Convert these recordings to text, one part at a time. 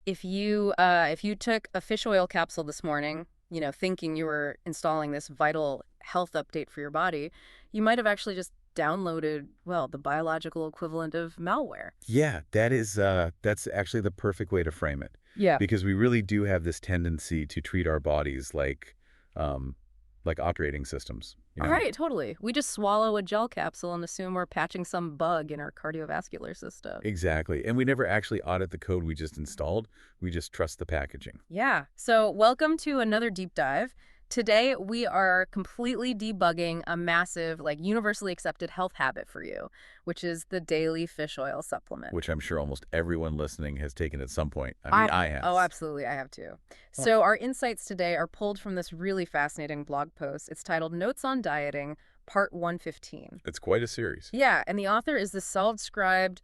If you took a fish oil capsule this morning, thinking you were installing this vital health update for your body, you might have actually just downloaded, well, the biological equivalent of malware. Yeah, that's actually the perfect way to frame it. Yeah. Because we really do have this tendency to treat our bodies um, like operating systems, you All know? right, totally. We just swallow a gel capsule and assume we're patching some bug in our cardiovascular system. Exactly. And we never actually audit the code we just installed. We just trust the packaging. Yeah. So welcome to another deep dive. Today, we are completely debugging a massive, universally accepted health habit for you, which is the daily fish oil supplement. Which I'm sure almost everyone listening has taken at some point. I mean, I have. Oh, absolutely. I have too. So our insights today are pulled from this really fascinating blog post. It's titled Notes on Dieting, Part 115. It's quite a series. Yeah, and the author is this self-described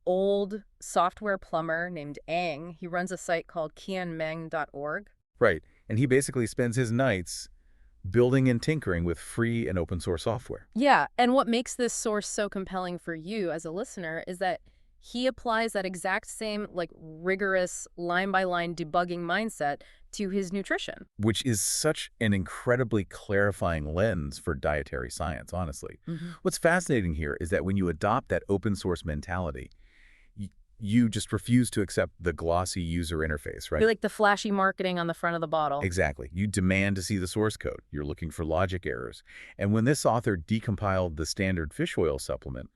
old software plumber named Aang. He runs a site called qianmeng.org. Right. And he basically spends his nights building and tinkering with free and open source software. Yeah, and what makes this source so compelling for you as a listener is that he applies that exact same, rigorous line-by-line debugging mindset to his nutrition. Which is such an incredibly clarifying lens for dietary science, honestly. What's fascinating here is that when you adopt that open source mentality, you just refuse to accept the glossy user interface, right? You like the flashy marketing on the front of the bottle. Exactly. You demand to see the source code. You're looking for logic errors. And when this author decompiled the standard fish oil supplement,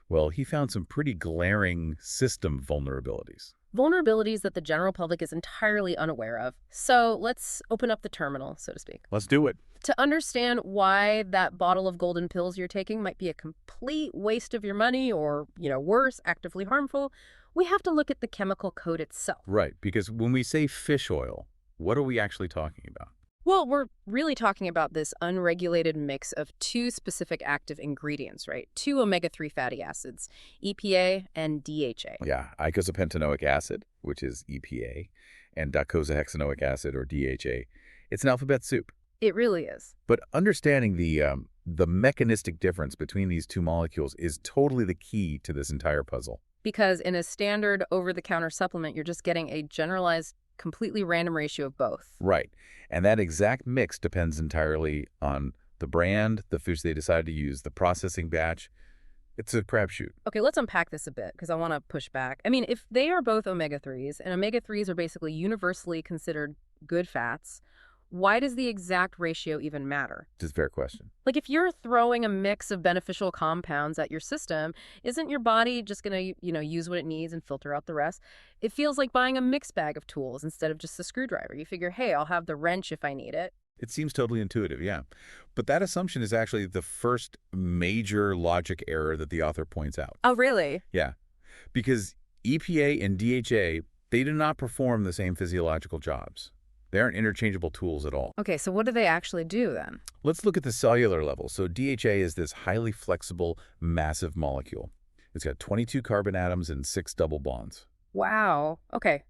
well, he found some pretty glaring system vulnerabilities. Vulnerabilities that the general public is entirely unaware of. So let's open up the terminal, so to speak. Let's do it. To understand why that bottle of golden pills you're taking might be a complete waste of your money or, worse, actively harmful, we have to look at the chemical code itself. Right, because when we say fish oil, what are we actually talking about? Well, we're really talking about this unregulated mix of two specific active ingredients, right? Two omega-3 fatty acids, EPA and DHA. Yeah, icosapent acid, which is EPA, and docosahexaenoic acid, or DHA. It's an alphabet soup. It really is. But understanding the mechanistic difference between these two molecules is totally the key to this entire puzzle. Because in a standard over-the-counter supplement, you're just getting a generalized, completely random ratio of both. Right. And that exact mix depends entirely on the brand, the fish they decide to use, the processing batch. It's a crapshoot. Okay, let's unpack this a bit because I want to push back. I mean, if they are both omega-3s, and omega-3s are basically universally considered good fats, why does the exact ratio even matter? It's a fair question. If you're throwing a mix of beneficial compounds at your system, isn't your body just going to, use what it needs and filter out the rest? It feels like buying a mixed bag of tools instead of just a screwdriver. You figure, hey, I'll have the wrench if I need it. It seems totally intuitive, yeah. But that assumption is actually the first major logic error that the author points out. Oh, really? Yeah. Because EPA and DHA, they do not perform the same physiological jobs. They aren't interchangeable tools at all. Okay, so what do they actually do then? Let's look at the cellular level. So DHA is this highly flexible, massive molecule. It's got 22 carbon atoms and 6 double bonds. Wow. Okay,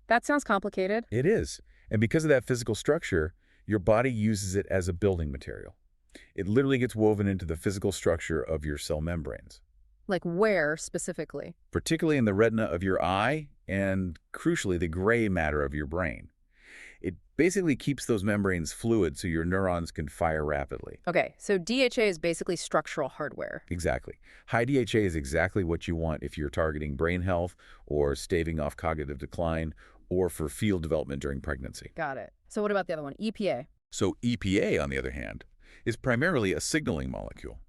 that sounds complicated. It is. And because of that physical structure, your body uses it as a building material. It literally gets woven into the physical structure of your cell membranes. Like where specifically? Particularly in the retina of your eye and, crucially, the gray matter of your brain. It basically keeps those membranes fluid so your neurons can fire rapidly. Okay, so DHA is basically structural hardware. Exactly. High DHA is exactly what you want if you're targeting brain health or staving off cognitive decline or for field development during pregnancy. Got it. So what about the other one, EPA? So EPA, on the other hand, is primarily a signaling molecule.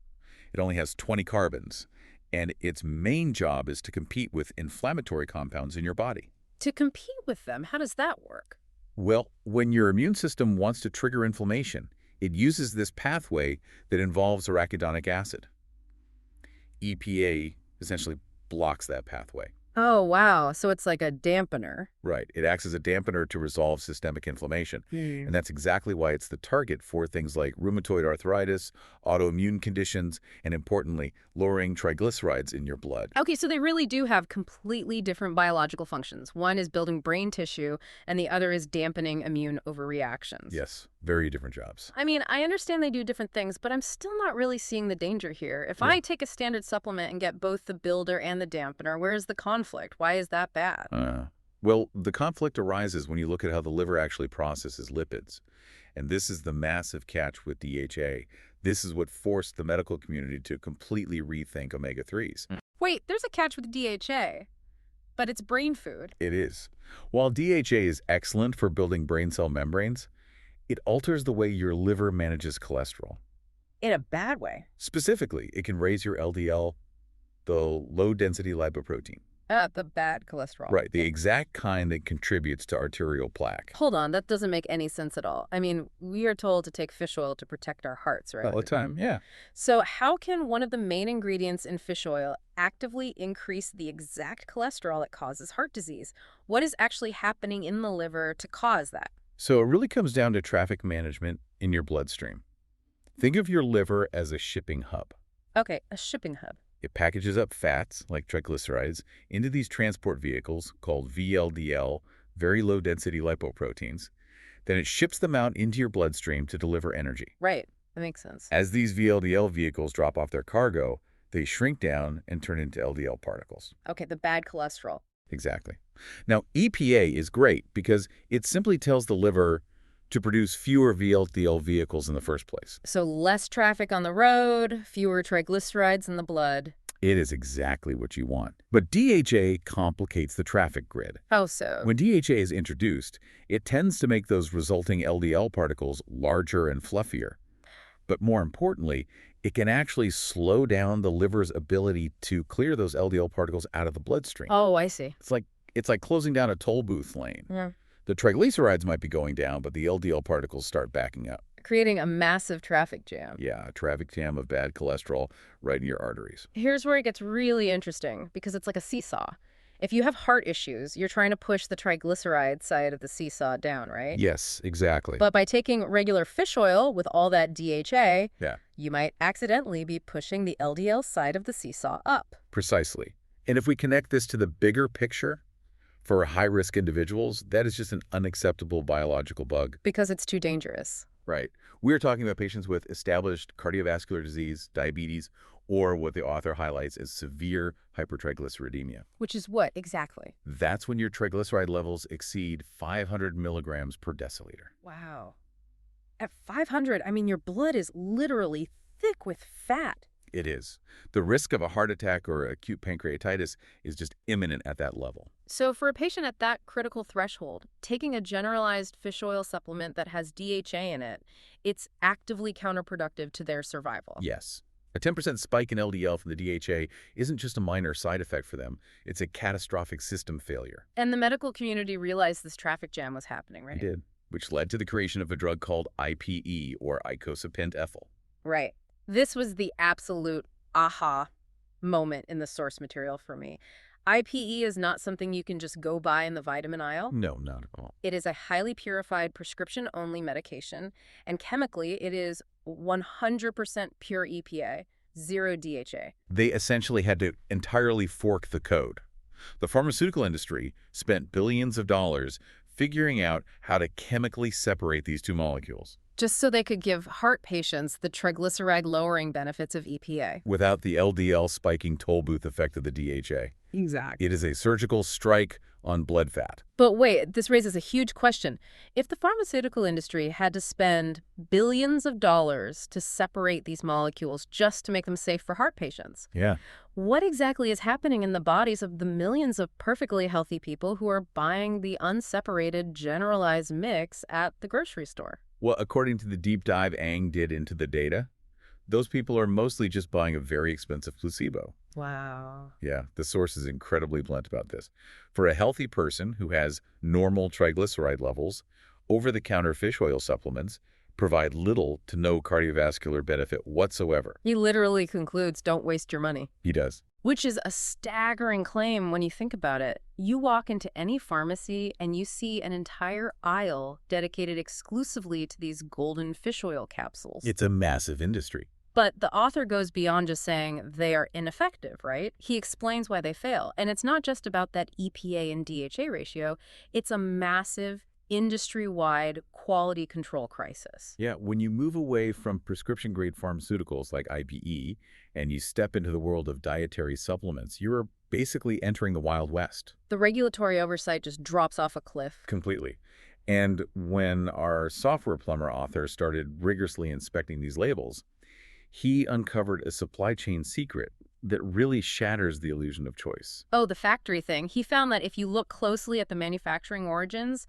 It only has 20 carbons, and its main job is to compete with inflammatory compounds in your body. To compete with them, how does that work? Well, when your immune system wants to trigger inflammation, it uses this pathway that involves arachidonic acid. EPA essentially blocks that pathway. Oh, wow. So it's like a dampener. Right. It acts as a dampener to resolve systemic inflammation. And that's exactly why it's the target for things like rheumatoid arthritis, autoimmune conditions, and importantly, lowering triglycerides in your blood. Okay, so they really do have completely different biological functions. One is building brain tissue, and the other is dampening immune overreactions. Yes, very different jobs. I mean, I understand they do different things, but I'm still not really seeing the danger here. If I take a standard supplement and get both the builder and the dampener, where's the conflict? Why is that bad? Well, the conflict arises when you look at how the liver actually processes lipids. And this is the massive catch with DHA. This is what forced the medical community to completely rethink omega-3s. Wait, there's a catch with DHA, but it's brain food. It is. While DHA is excellent for building brain cell membranes, it alters the way your liver manages cholesterol. In a bad way. Specifically, it can raise your LDL, the low-density lipoprotein. The bad cholesterol. Right, the exact kind that contributes to arterial plaque. Hold on, that doesn't make any sense at all. I mean, we are told to take fish oil to protect our hearts, right? All the time, yeah. So how can one of the main ingredients in fish oil actively increase the exact cholesterol that causes heart disease? What is actually happening in the liver to cause that? So it really comes down to traffic management in your bloodstream. Think of your liver as a shipping hub. Okay, a shipping hub. It packages up fats, like triglycerides, into these transport vehicles called VLDL, very low-density lipoproteins. Then it ships them out into your bloodstream to deliver energy. Right, that makes sense. As these VLDL vehicles drop off their cargo, they shrink down and turn into LDL particles. Okay, the bad cholesterol. Exactly. Now, EPA is great because it simply tells the liver to produce fewer VLDL vehicles in the first place. So less traffic on the road, fewer triglycerides in the blood. It is exactly what you want. But DHA complicates the traffic grid. How so? When DHA is introduced, it tends to make those resulting LDL particles larger and fluffier. But more importantly, it can actually slow down the liver's ability to clear those LDL particles out of the bloodstream. Oh, I see. It's like closing down a toll booth lane. Yeah. The triglycerides might be going down, but the LDL particles start backing up. Creating a massive traffic jam. Yeah, a traffic jam of bad cholesterol right in your arteries. Here's where it gets really interesting, because it's like a seesaw. If you have heart issues, you're trying to push the triglyceride side of the seesaw down, right? Yes, exactly. But by taking regular fish oil with all that DHA, Yeah, you might accidentally be pushing the LDL side of the seesaw up. precisely. And if we connect this to the bigger picture, for high-risk individuals, that is just an unacceptable biological bug. Because it's too dangerous. Right. We're talking about patients with established cardiovascular disease, diabetes, or what the author highlights as severe hypertriglyceridemia. Which is what exactly? That's when your triglyceride levels exceed 500 milligrams per deciliter. Wow. At 500, I mean, your blood is literally thick with fat. It is. The risk of a heart attack or acute pancreatitis is just imminent at that level. So for a patient at that critical threshold, taking a generalized fish oil supplement that has DHA in it, it's actively counterproductive to their survival. Yes. A 10% spike in LDL from the DHA isn't just a minor side effect for them. It's a catastrophic system failure. And the medical community realized this traffic jam was happening, right? It did, which led to the creation of a drug called IPE, or Icosapent Ethyl. Right. This was the absolute aha moment in the source material for me. IPE is not something you can just go buy in the vitamin aisle. No, not at all. It is a highly purified prescription-only medication, and chemically it is 100% pure EPA, zero DHA. They essentially had to entirely fork the code. The pharmaceutical industry spent billions of dollars figuring out how to chemically separate these two molecules. Just so they could give heart patients the triglyceride-lowering benefits of EPA. Without the LDL spiking toll booth effect of the DHA. Exactly. It is a surgical strike on blood fat. But wait, this raises a huge question. If the pharmaceutical industry had to spend billions of dollars to separate these molecules just to make them safe for heart patients, Yeah. what exactly is happening in the bodies of the millions of perfectly healthy people who are buying the unseparated generalized mix at the grocery store? Well, according to the deep dive Ang did into the data, those people are mostly just buying a very expensive placebo. Wow. Yeah, the source is incredibly blunt about this. For a healthy person who has normal triglyceride levels, over-the-counter fish oil supplements provide little to no cardiovascular benefit whatsoever. He literally concludes, don't waste your money. He does. Which is a staggering claim when you think about it. You walk into any pharmacy and you see an entire aisle dedicated exclusively to these golden fish oil capsules. It's a massive industry. But the author goes beyond just saying they are ineffective, right? He explains why they fail. And it's not just about that EPA and DHA ratio. It's a massive industry-wide quality control crisis. Yeah, when you move away from prescription-grade pharmaceuticals like IPE and you step into the world of dietary supplements, you're basically entering the Wild West. The regulatory oversight just drops off a cliff. Completely. And when our software plumber author started rigorously inspecting these labels, he uncovered a supply chain secret that really shatters the illusion of choice. Oh, the factory thing. He found that if you look closely at the manufacturing origins,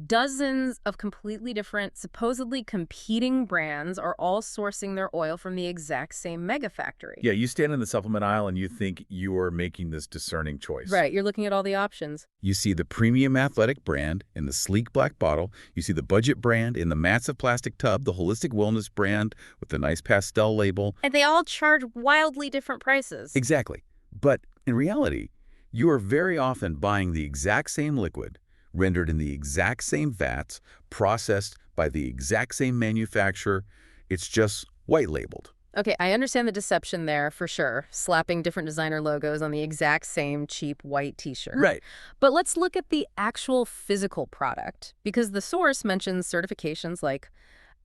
dozens of completely different, supposedly competing brands are all sourcing their oil from the exact same mega factory. Yeah, you stand in the supplement aisle and you think you are making this discerning choice. Right, you're looking at all the options. You see the premium athletic brand in the sleek black bottle. You see the budget brand in the massive plastic tub, the holistic wellness brand with the nice pastel label. And they all charge wildly different prices. Exactly. But in reality, you are very often buying the exact same liquid, rendered in the exact same vats, processed by the exact same manufacturer. It's just white labeled. Okay, I understand the deception there for sure, slapping different designer logos on the exact same cheap white t-shirt. Right. But let's look at the actual physical product, because the source mentions certifications like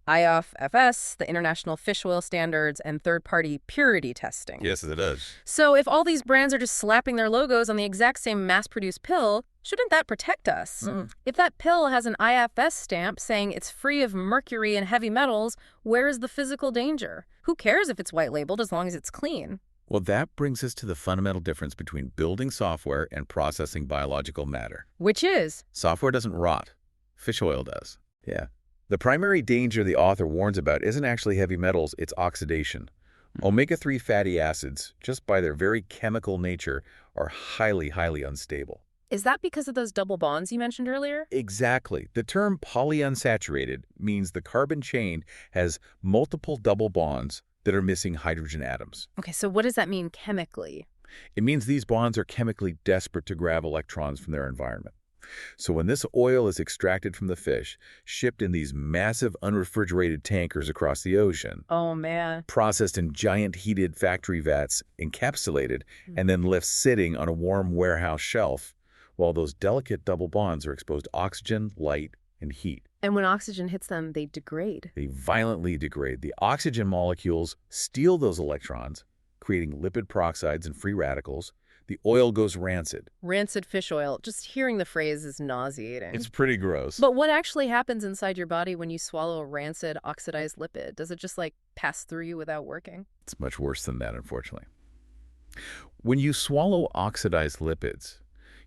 IFFS, the International Fish Oil Standards, and third-party purity testing. Yes, it does. So if all these brands are just slapping their logos on the exact same mass-produced pill, shouldn't that protect us? Mm-mm. If that pill has an IFS stamp saying it's free of mercury and heavy metals, where is the physical danger? Who cares if it's white-labeled as long as it's clean? Well, that brings us to the fundamental difference between building software and processing biological matter. Which is? Software doesn't rot. Fish oil does. Yeah. The primary danger the author warns about isn't actually heavy metals, it's oxidation. Omega-3 fatty acids, just by their very chemical nature, are highly, highly unstable. Is that because of those double bonds you mentioned earlier? Exactly. The term polyunsaturated means the carbon chain has multiple double bonds that are missing hydrogen atoms. Okay, so what does that mean chemically? It means these bonds are chemically desperate to grab electrons from their environment. So when this oil is extracted from the fish, shipped in these massive unrefrigerated tankers across the ocean, Oh, man. processed in giant heated factory vats, encapsulated, and then left sitting on a warm warehouse shelf, while those delicate double bonds are exposed to oxygen, light, and heat. And when oxygen hits them, they degrade. They violently degrade. The oxygen molecules steal those electrons, creating lipid peroxides and free radicals. The oil goes rancid. Rancid fish oil. Just hearing the phrase is nauseating. It's pretty gross. But what actually happens inside your body when you swallow a rancid, oxidized lipid? Does it just, pass through you without working? It's much worse than that, unfortunately. When you swallow oxidized lipids,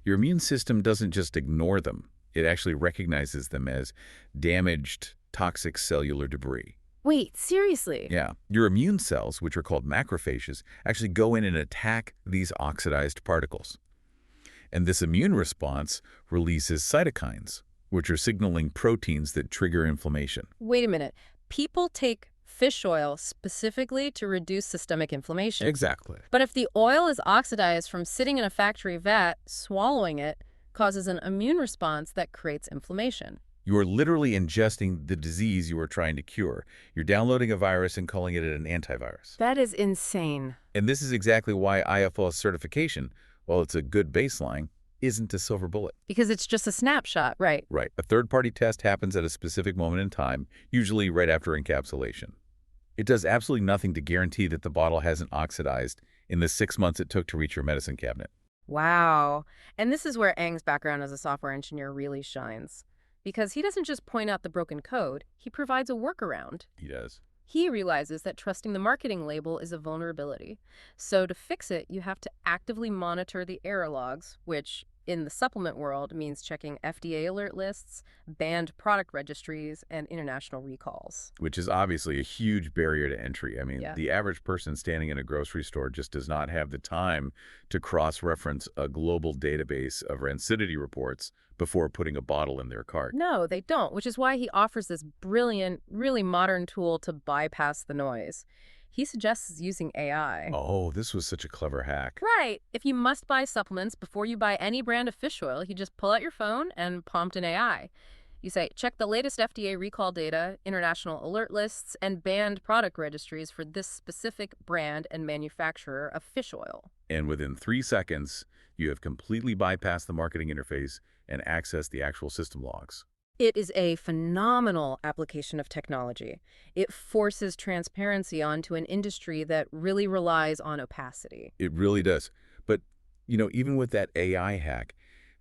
your immune system doesn't just ignore them. It actually recognizes them as damaged, toxic cellular debris. Wait, seriously? Yeah. Your immune cells, which are called macrophages, actually go in and attack these oxidized particles. And this immune response releases cytokines, which are signaling proteins that trigger inflammation. Wait a minute. People take fish oil specifically to reduce systemic inflammation. Exactly. But if the oil is oxidized from sitting in a factory vat, swallowing it causes an immune response that creates inflammation. You are literally ingesting the disease you are trying to cure. You're downloading a virus and calling it an antivirus. That is insane. And this is exactly why IFL certification, while it's a good baseline, isn't a silver bullet. Because it's just a snapshot, right? Right. A third-party test happens at a specific moment in time, usually right after encapsulation. It does absolutely nothing to guarantee that the bottle hasn't oxidized in the 6 months it took to reach your medicine cabinet. Wow. And this is where Eng's background as a software engineer really shines. Because he doesn't just point out the broken code, he provides a workaround. He does. He realizes that trusting the marketing label is a vulnerability. So to fix it, you have to actively monitor the error logs, which in the supplement world means checking FDA alert lists, banned product registries, and international recalls. Which is obviously a huge barrier to entry. I mean, Yeah. the average person standing in a grocery store just does not have the time to cross-reference a global database of rancidity reports before putting a bottle in their cart. No, they don't, which is why he offers this brilliant, really modern tool to bypass the noise. He suggests using AI. Oh, this was such a clever hack. Right. If you must buy supplements before you buy any brand of fish oil, you just pull out your phone and prompt an AI. You say, check the latest FDA recall data, international alert lists, and banned product registries for this specific brand and manufacturer of fish oil. And within 3 seconds, you have completely bypassed the marketing interface and accessed the actual system logs. It is a phenomenal application of technology. It forces transparency onto an industry that really relies on opacity. It really does. But, Even with that AI hack,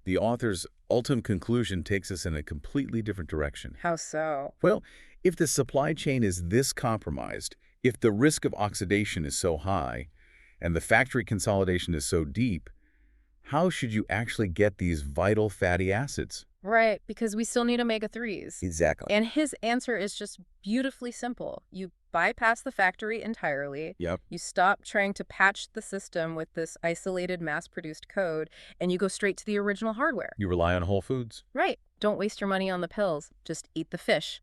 the author's ultimate conclusion takes us in a completely different direction. How so? Well, if the supply chain is this compromised, if the risk of oxidation is so high, and the factory consolidation is so deep, how should you actually get these vital fatty acids? Right, because we still need omega-3s. Exactly. And his answer is just beautifully simple. You bypass the factory entirely. Yep. You stop trying to patch the system with this isolated mass-produced code, and you go straight to the original hardware. You rely on whole foods. Right. Don't waste your money on the pills. Just eat the fish.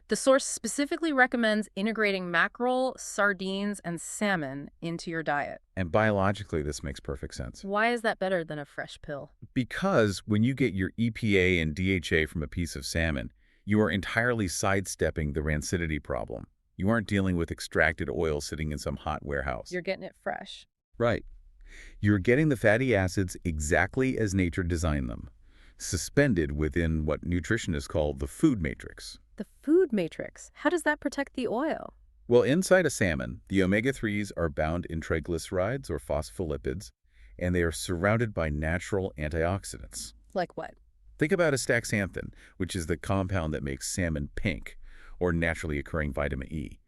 The source specifically recommends integrating mackerel, sardines, and salmon into your diet. And biologically, this makes perfect sense. Why is that better than a fresh pill? Because when you get your EPA and DHA from a piece of salmon, you are entirely sidestepping the rancidity problem. You aren't dealing with extracted oil sitting in some hot warehouse. You're getting it fresh. Right. You're getting the fatty acids exactly as nature designed them, suspended within what nutritionists call the food matrix. The food matrix. How does that protect the oil? Well, inside a salmon, the omega-3s are bound in triglycerides or phospholipids, and they are surrounded by natural antioxidants. Like what? Think about astaxanthin, which is the compound that makes salmon pink, or naturally occurring vitamin E.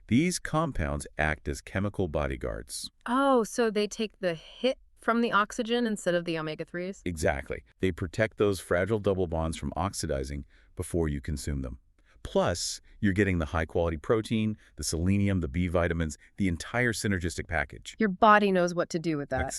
These compounds act as chemical bodyguards. Oh, so they take the hit from the oxygen instead of the omega-3s? Exactly. They protect those fragile double bonds from oxidizing before you consume them. Plus, you're getting the high-quality protein, the selenium, the B vitamins, the entire synergistic package. Your body knows what to do with that.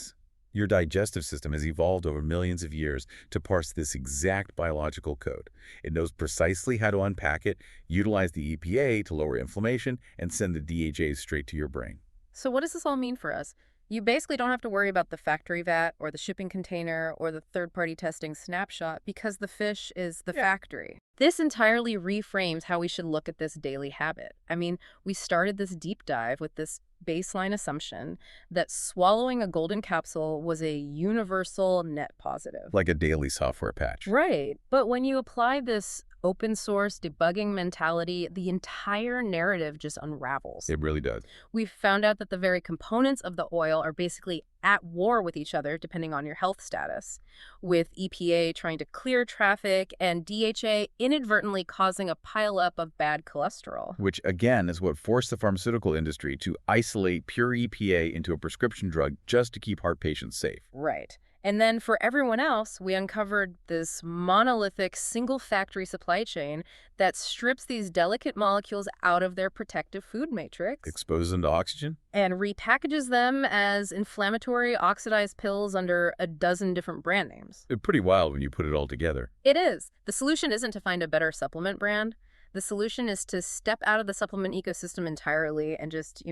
Your digestive system has evolved over millions of years to parse this exact biological code. It knows precisely how to unpack it, utilize the EPA to lower inflammation, and send the DHAs straight to your brain. So what does this all mean for us? You basically don't have to worry about the factory vat or the shipping container or the third-party testing snapshot because the fish is the factory. This entirely reframes how we should look at this daily habit. I mean, we started this deep dive with this baseline assumption that swallowing a golden capsule was a universal net positive. Like a daily software patch. Right. But when you apply this open source debugging mentality, the entire narrative just unravels. It really does. We've found out that the very components of the oil are basically at war with each other, depending on your health status, with EPA trying to clear traffic and DHA inadvertently causing a pileup of bad cholesterol. Which, again, is what forced the pharmaceutical industry to isolate pure EPA into a prescription drug just to keep heart patients safe. Right. And then for everyone else, we uncovered this monolithic single factory supply chain that strips these delicate molecules out of their protective food matrix. Exposes them to oxygen? And repackages them as inflammatory oxidized pills under a dozen different brand names. It's pretty wild when you put it all together. It is. The solution isn't to find a better supplement brand. The solution is to step out of the supplement ecosystem entirely and just,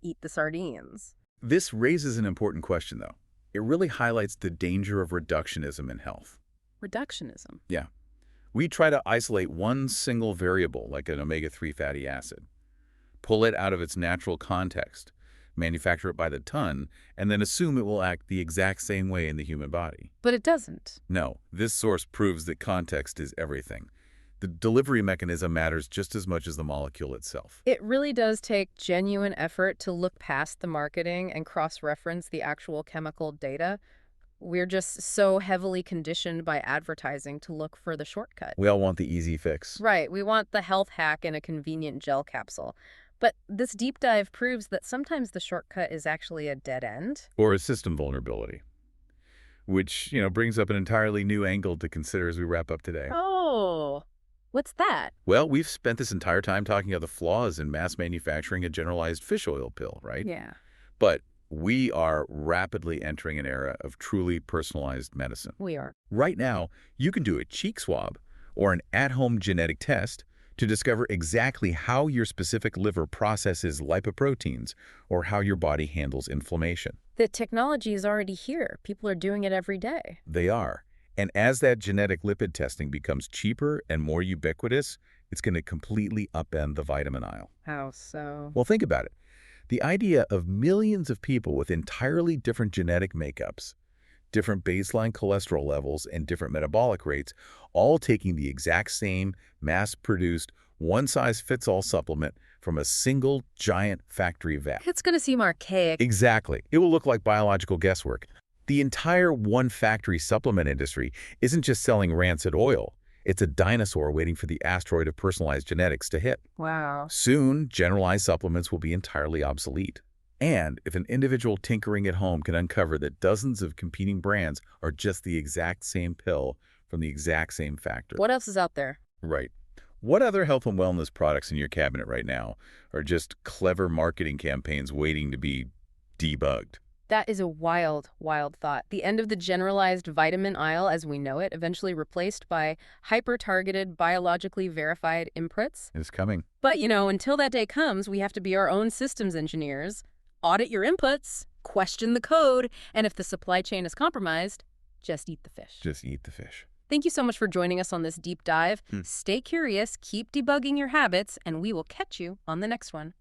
eat the sardines. This raises an important question, though. It really highlights the danger of reductionism in health. Reductionism? Yeah. We try to isolate one single variable, like an omega-3 fatty acid, pull it out of its natural context, manufacture it by the ton, and then assume it will act the exact same way in the human body. But it doesn't. No, this source proves that context is everything. The delivery mechanism matters just as much as the molecule itself. It really does take genuine effort to look past the marketing and cross-reference the actual chemical data. We're just so heavily conditioned by advertising to look for the shortcut. We all want the easy fix. Right. We want the health hack in a convenient gel capsule. But this deep dive proves that sometimes the shortcut is actually a dead end. Or a system vulnerability, which, brings up an entirely new angle to consider as we wrap up today. Oh. What's that? Well, we've spent this entire time talking about the flaws in mass manufacturing a generalized fish oil pill, right? Yeah. But we are rapidly entering an era of truly personalized medicine. We are. Right now, you can do a cheek swab or an at-home genetic test to discover exactly how your specific liver processes lipoproteins or how your body handles inflammation. The technology is already here. People are doing it every day. They are. And as that genetic lipid testing becomes cheaper and more ubiquitous, it's going to completely upend the vitamin aisle. How so? Well, think about it. The idea of millions of people with entirely different genetic makeups, different baseline cholesterol levels, and different metabolic rates, all taking the exact same mass-produced, one-size-fits-all supplement from a single giant factory vat. It's going to seem archaic. Exactly. It will look like biological guesswork. The entire one-factory supplement industry isn't just selling rancid oil. It's a dinosaur waiting for the asteroid of personalized genetics to hit. Wow. Soon, generalized supplements will be entirely obsolete. And if an individual tinkering at home can uncover that dozens of competing brands are just the exact same pill from the exact same factor. What else is out there? Right. What other health and wellness products in your cabinet right now are just clever marketing campaigns waiting to be debugged? That is a wild, wild thought. The end of the generalized vitamin aisle as we know it, eventually replaced by hyper-targeted, biologically verified inputs. It's coming. But, until that day comes, we have to be our own systems engineers, audit your inputs, question the code, and if the supply chain is compromised, just eat the fish. Just eat the fish. Thank you so much for joining us on this deep dive. Stay curious, keep debugging your habits, and we will catch you on the next one.